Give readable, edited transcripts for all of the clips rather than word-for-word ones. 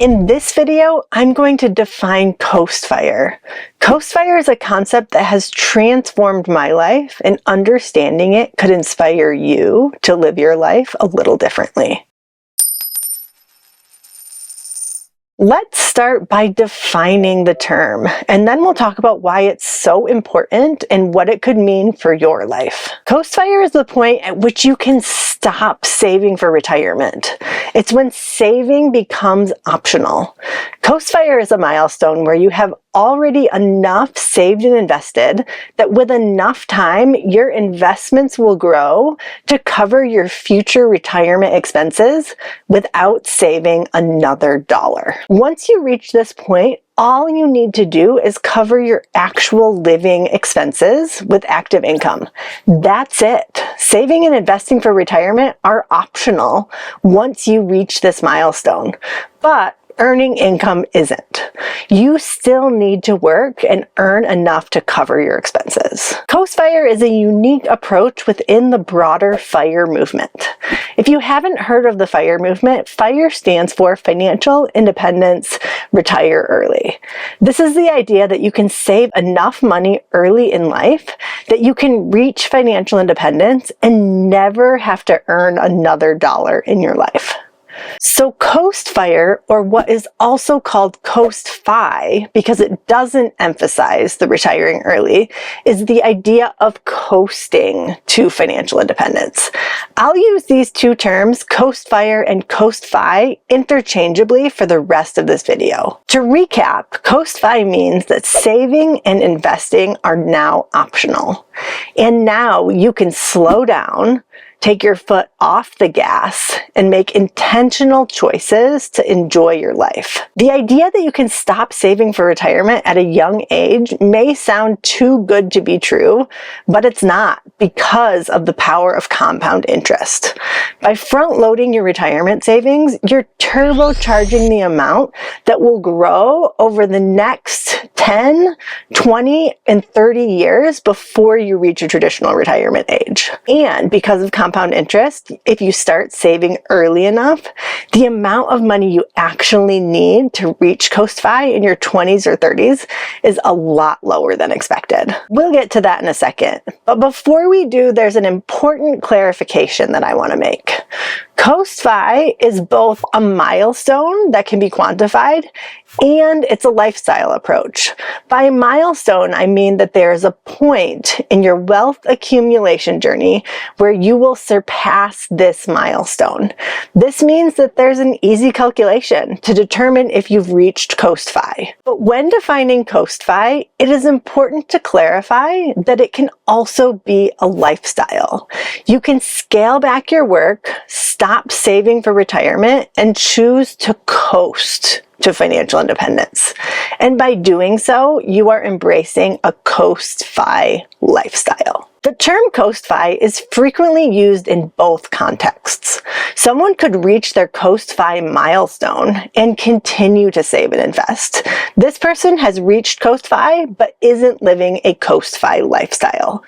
In this video, I'm going to define Coast Fire. Coast Fire is a concept that has transformed my life, and understanding it could inspire you to live your life a little differently. Let's start by defining the term, and then we'll talk about why it's so important and what it could mean for your life. Coast Fire is the point at which you can stop saving for retirement. It's when saving becomes optional. Coast Fire is a milestone where you have already enough saved and invested that with enough time, your investments will grow to cover your future retirement expenses without saving another dollar. Once you reach this point, all you need to do is cover your actual living expenses with active income. That's it. Saving and investing for retirement are optional once you reach this milestone. But earning income isn't. You still need to work and earn enough to cover your expenses. Coast Fire is a unique approach within the broader FIRE movement. If you haven't heard of the FIRE movement, FIRE stands for Financial Independence, Retire Early. This is the idea that you can save enough money early in life that you can reach financial independence and never have to earn another dollar in your life. So Coast Fire, or what is also called Coast Fi, because it doesn't emphasize the retiring early, is the idea of coasting to financial independence. I'll use these two terms, Coast Fire and Coast Fi, interchangeably for the rest of this video. To recap, Coast Fi means that saving and investing are now optional. And now you can slow down, take your foot off the gas, and make intentional choices to enjoy your life. The idea that you can stop saving for retirement at a young age may sound too good to be true, but it's not, because of the power of compound interest. By front-loading your retirement savings, you're turbocharging the amount that will grow over the next 10, 20, and 30 years before you reach a traditional retirement age. And because of compound interest, if you start saving early enough, the amount of money you actually need to reach Coast Fi in your 20s or 30s is a lot lower than expected. We'll get to that in a second. But before we do, there's an important clarification that I want to make. Coast Fi is both a milestone that can be quantified, and it's a lifestyle approach. By milestone, I mean that there is a point in your wealth accumulation journey where you will surpass this milestone. This means that there's an easy calculation to determine if you've reached Coast Fi. But when defining Coast Fi, it is important to clarify that it can also be a lifestyle. You can scale back your work, stop saving for retirement, and choose to coast to financial independence. And by doing so, you are embracing a Coast Fi lifestyle. The term Coast Fi is frequently used in both contexts. Someone could reach their Coast Fi milestone and continue to save and invest. This person has reached Coast Fi but isn't living a Coast Fi lifestyle.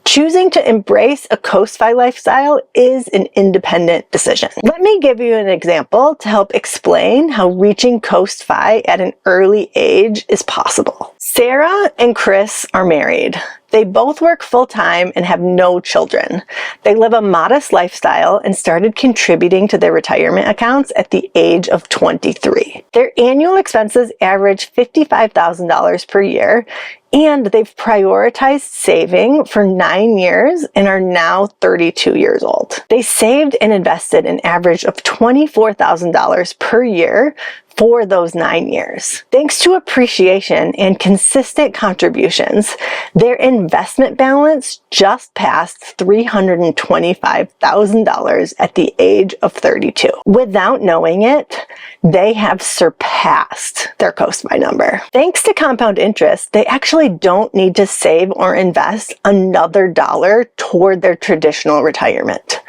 Choosing to embrace a Coast Fi lifestyle is an independent decision. Let me give you an example to help explain how reaching Coast Fi at an early age is possible. Sarah and Chris are married. They both work full-time and have no children. They live a modest lifestyle and started contributing to their retirement accounts at the age of 23. Their annual expenses average $55,000 per year, and they've prioritized saving for 9 years and are now 32 years old. They saved and invested an average of $24,000 per year for those 9 years. Thanks to appreciation and consistent contributions, their investment balance just passed $325,000 at the age of 32. Without knowing it, they have surpassed their Coast Fi number. Thanks to compound interest, they actually don't need to save or invest another dollar toward their traditional retirement.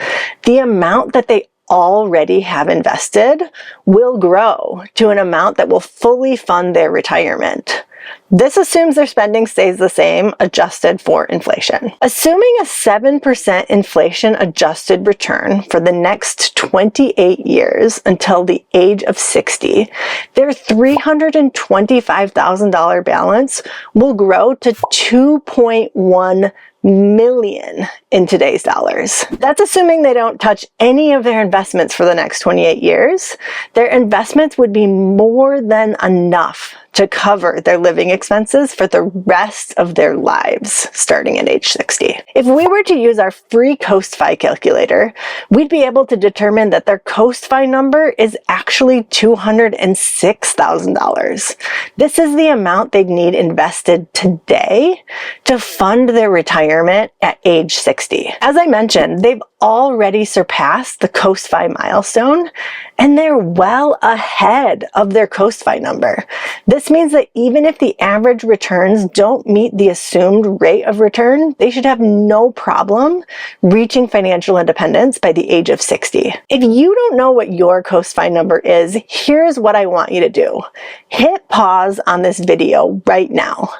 The amount that they already have invested will grow to an amount that will fully fund their retirement. This assumes their spending stays the same, adjusted for inflation. Assuming a 7% inflation adjusted return for the next 28 years until the age of 60, their $325,000 balance will grow to $2.1 million in today's dollars. That's assuming they don't touch any of their investments for the next 28 years. Their investments would be more than enough to cover their living expenses for the rest of their lives, starting at age 60. If we were to use our free CoastFi calculator, we'd be able to determine that their CoastFi number is actually $206,000. This is the amount they'd need invested today to fund their retirement at age 60. As I mentioned, they've already surpassed the CoastFi milestone, and they're well ahead of their CoastFi number. This means that even if the average returns don't meet the assumed rate of return, they should have no problem reaching financial independence by the age of 60. If you don't know what your CoastFi number is, here's what I want you to do. Hit pause on this video right now.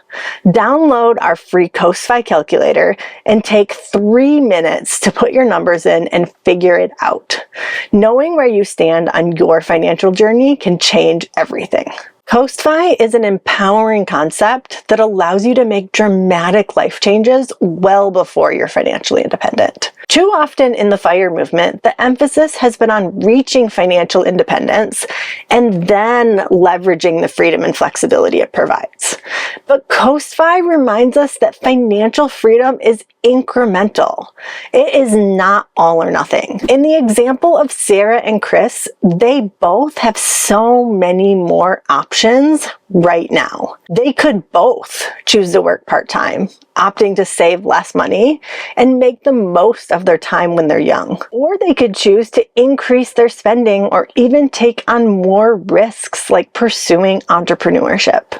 Download our free CoastFi calculator and take 3 minutes to put your numbers in and figure it out. Knowing where you stand on your financial journey can change everything. CoastFi is an empowering concept that allows you to make dramatic life changes well before you're financially independent. Too often in the FIRE movement, the emphasis has been on reaching financial independence and then leveraging the freedom and flexibility it provides. But CoastFi reminds us that financial freedom is incremental. It is not all or nothing. In the example of Sarah and Chris, they both have so many more options right now. They could both choose to work part-time, opting to save less money and make the most of their time when they're young. Or they could choose to increase their spending or even take on more risks like pursuing entrepreneurship.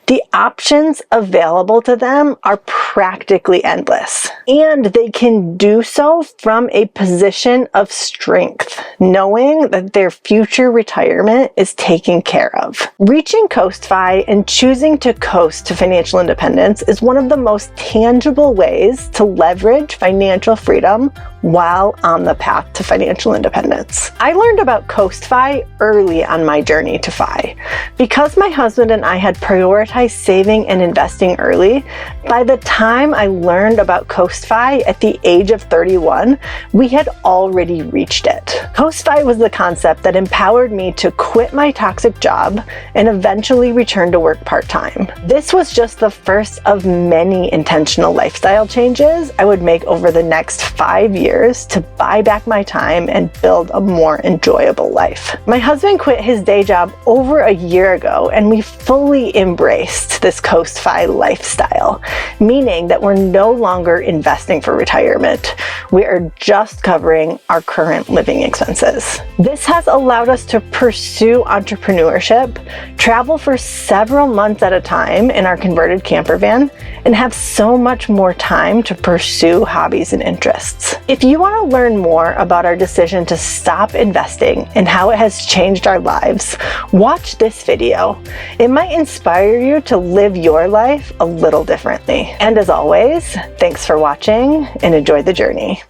The options available to them are practically endless, and they can do so from a position of strength, knowing that their future retirement is taken care of. Reaching CoastFi and choosing to coast to financial independence is one of the most tangible ways to leverage financial freedom while on the path to financial independence. I learned about CoastFi early on my journey to FI. Because my husband and I had prioritized saving and investing early, by the time I learned about CoastFi at the age of 31, we had already reached it. CoastFi was the concept that empowered me to quit my toxic job and eventually return to work part-time. This was just the first of many intentional lifestyle changes I would make over the next 5 years to buy back my time and build a more enjoyable life. My husband quit his day job over a year ago, and we fully embraced this CoastFi lifestyle, meaning that we're no longer investing for retirement. We are just covering our current living expenses. This has allowed us to pursue entrepreneurship, travel for several months at a time in our converted camper van, and have so much more time to pursue hobbies and interests. If you want to learn more about our decision to stop investing and how it has changed our lives, watch this video. It might inspire you to live your life a little differently. And as always, thanks for watching and enjoy the journey.